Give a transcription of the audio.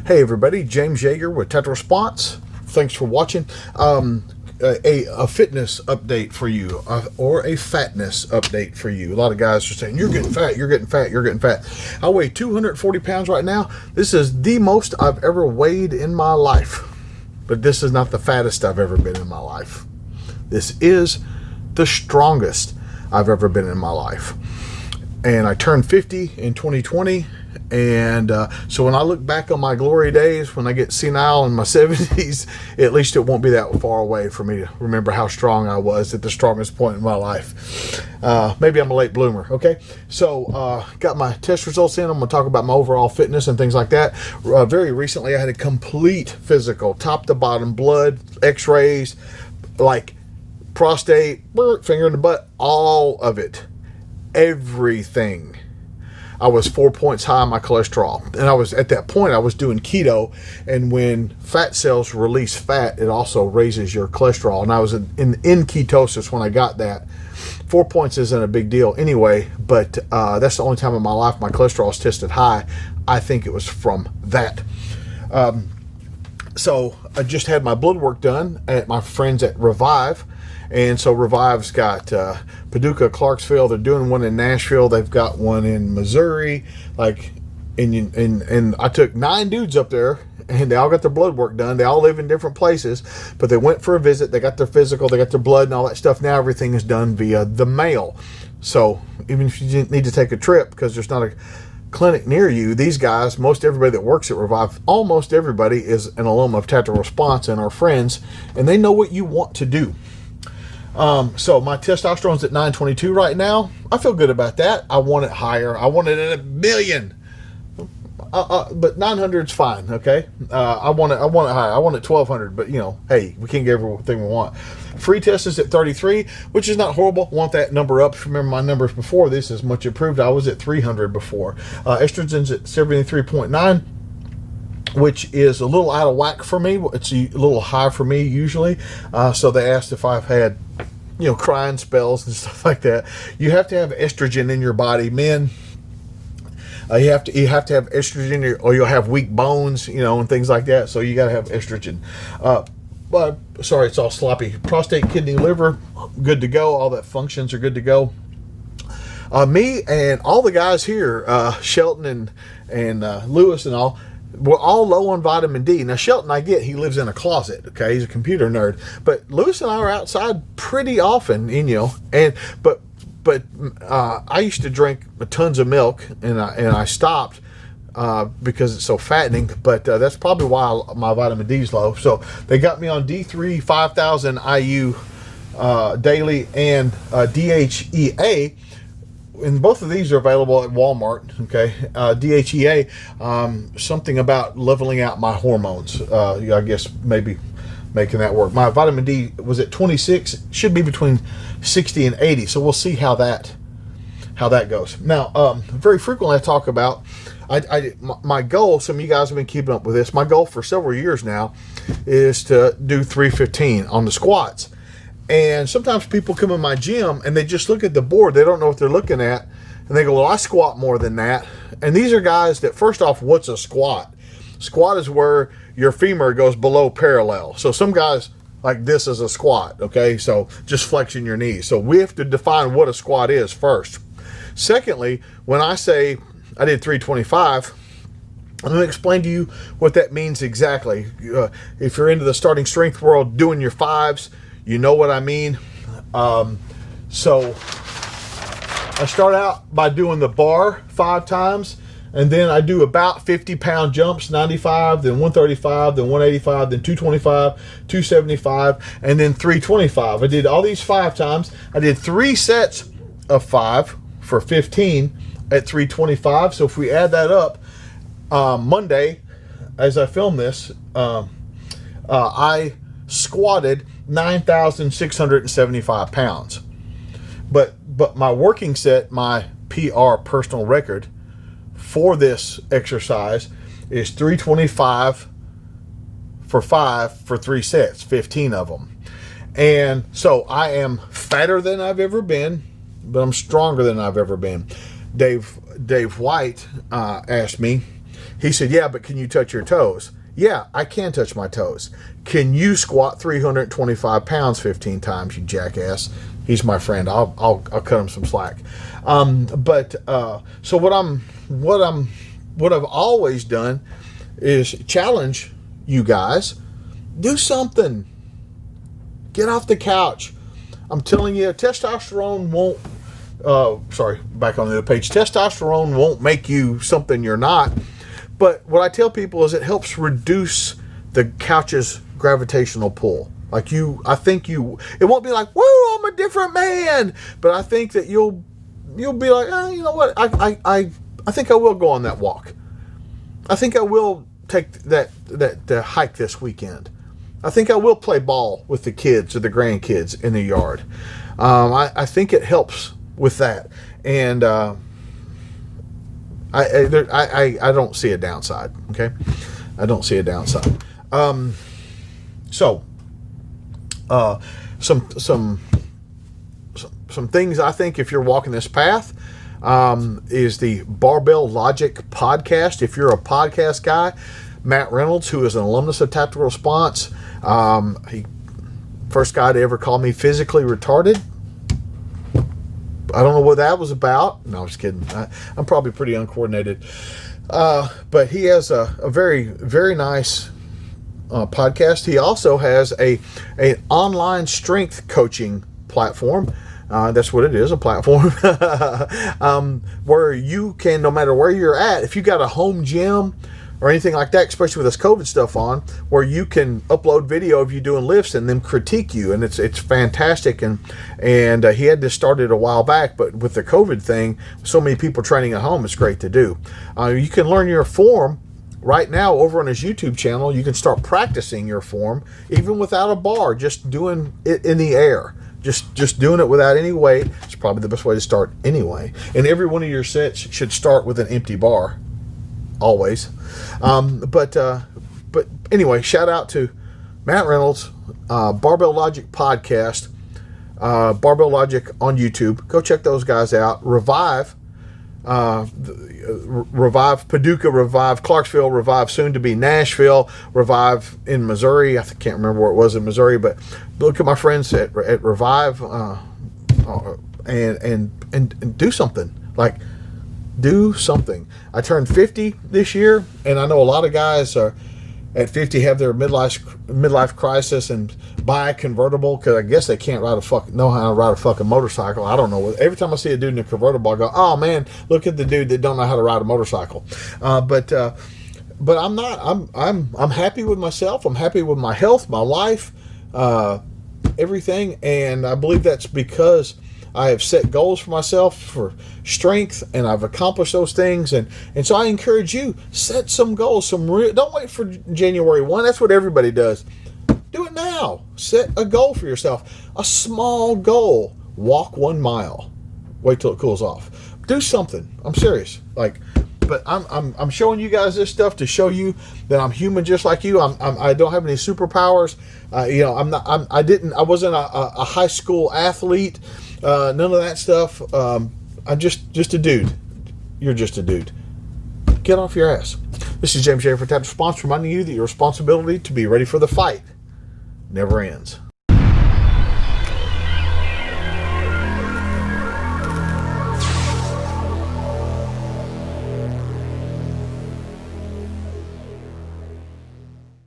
Hey everybody, James Yeager with Tactical Response. Thanks for watching. A fitness update for you, or a fatness update for you. A lot of guys are saying, you're getting fat, you're getting fat, you're getting fat. I weigh 240 pounds right now. This is the most I've ever weighed in my life. But this is not the fattest I've ever been in my life. This is the strongest I've ever been in my life. And I turned 50 in 2020. And so when I look back on my glory days, when I get senile in my 70s, at least it won't be that far away for me to remember how strong I was at the strongest point in my life. Maybe I'm a late bloomer, okay? So got my test results in. I'm going to talk about my overall fitness and things like that. Very recently, I had a complete physical, top to bottom, blood, x-rays, like prostate, finger in the butt, all of it, everything. I was 4 points high on my cholesterol, and I was at that point I was doing keto, and when fat cells release fat, it also raises your cholesterol, and I was in ketosis when I got that. 4 points isn't a big deal anyway, but that's the only time in my life my cholesterol's tested high. I think it was from that. So I just had my blood work done at my friends at Revive. And so Revive's got Paducah, Clarksville. They're doing one in Nashville. They've got one in Missouri. And I took 9 dudes up there, and they all got their blood work done. They all live in different places, but they went for a visit. They got their physical. They got their blood and all that stuff. Now everything is done via the mail. So even if you didn't need to take a trip because there's not a clinic near you, these guys, most everybody that works at Revive, almost everybody is an alum of Tactical Response and our friends, and they know what you want to do. So my testosterone's at 922 right now. I feel good about that. I want it higher. I want it at 1 million. But 900 is fine. Okay. I want it higher. I want it 1200, but you know, hey, we can't get everything we want. Free test is at 33, which is not horrible. Want that number up. If you remember my numbers before this is much improved. I was at 300 before. Estrogen's at 73.9. which is a little out of whack for me. It's a little high for me usually. So they asked if I've had, you know, crying spells and stuff like that. You have to have estrogen in your body, men. You have to have estrogen, or you'll have weak bones, you know, and things like that. So you got to have estrogen. But sorry, it's all sloppy. Prostate, kidney, liver, good to go. All that functions are good to go. Me and all the guys here, Shelton and Lewis and all, we're all low on vitamin D. Now, Shelton, I get he lives in a closet, okay? He's a computer nerd. But Lewis and I are outside pretty often, you know. But I used to drink tons of milk, and I stopped because it's so fattening. But that's probably why my vitamin D is low. So they got me on D3 5000 IU daily and DHEA. And both of these are available at Walmart, okay? DHEA, something about leveling out my hormones. I guess maybe making that work. My vitamin D was at 26, should be between 60 and 80. So we'll see how that goes. Now, very frequently I talk about, my goal, some of you guys have been keeping up with this, my goal for several years now is to do 315 on the squats. And sometimes people come in my gym and they just look at the board. They don't know what they're looking at. And they go, well, I squat more than that. And these are guys that, first off, what's a squat? Squat is where your femur goes below parallel. So some guys, like this is a squat, okay? So just flexing your knees. So we have to define what a squat is first. Secondly, when I say I did 325, I'm going to explain to you what that means exactly. If you're into the starting strength world, doing your fives, you know what I mean. So I start out by doing the bar 5 times, and then I do about 50-pound jumps, 95, then 135, then 185, then 225, 275, and then 325. I did all these 5 times. I did 3 sets of 5 for 15 at 325. So if we add that up, Monday, as I film this, I squatted 9,675 pounds. But my working set, my PR personal record for this exercise is 325 for 5 for 3 sets, 15 of them. And so I am fatter than I've ever been, but I'm stronger than I've ever been. Dave White asked me, He said, yeah, but can you touch your toes? Yeah, I can touch my toes. Can you squat 325 pounds 15 times, you jackass? He's my friend. I'll cut him some slack. So what I've always done is challenge you guys. Do something. Get off the couch. I'm telling you, testosterone won't. Back on the other page. Testosterone won't make you something you're not. But what I tell people is it helps reduce the couch's gravitational pull. Like it won't be like, whoa, I'm a different man. But I think that you'll be like, you know what? I think I will go on that walk. I think I will take that hike this weekend. I think I will play ball with the kids or the grandkids in the yard. I think it helps with that. And I don't see a downside. Okay, I don't see a downside. Some things I think if you're walking this path is the Barbell Logic podcast. If you're a podcast guy, Matt Reynolds, who is an alumnus of Tactical Response, he first guy to ever call me physically retarded. I don't know what that was about. No, I'm just kidding. I'm probably pretty uncoordinated. But he has a very, very nice podcast. He also has an online strength coaching platform. That's what it is, a platform. Where you can, no matter where you're at, if you got a home gym or anything like that, especially with this COVID stuff on, where you can upload video of you doing lifts and then critique you, and it's fantastic. And he had this started a while back, but with the COVID thing, so many people training at home, it's great to do. You can learn your form right now over on his YouTube channel. You can start practicing your form even without a bar, just doing it in the air. Just doing it without any weight. It's probably the best way to start anyway. And every one of your sets should start with an empty bar. Always. But anyway, shout out to Matt Reynolds, Barbell Logic podcast, Barbell Logic on YouTube. Go check those guys out. Revive Paducah, Revive Clarksville, Revive soon to be Nashville, Revive in Missouri. I can't remember where it was in Missouri, but look at my friends at Revive and do something. Like, do something. I turned 50 this year, and I know a lot of guys are at 50 have their midlife crisis and buy a convertible because I guess they can't know how to ride a fucking motorcycle. I don't know. Every time I see a dude in a convertible, I go, oh man, look at the dude that don't know how to ride a motorcycle. But I'm not. I'm happy with myself. I'm happy with my health, my life, everything, and I believe that's because I have set goals for myself for strength, and I've accomplished those things. And so I encourage you, set some goals. Don't wait for January 1. That's what everybody does. Do it now. Set a goal for yourself. A small goal. Walk 1 mile. Wait till it cools off. Do something. I'm serious. But I'm showing you guys this stuff to show you that I'm human just like you. I don't have any superpowers. I wasn't a high school athlete. None of that stuff. I'm just a dude. You're just a dude. Get off your ass. This is James J. for Tactical Response, reminding you that your responsibility to be ready for the fight never ends.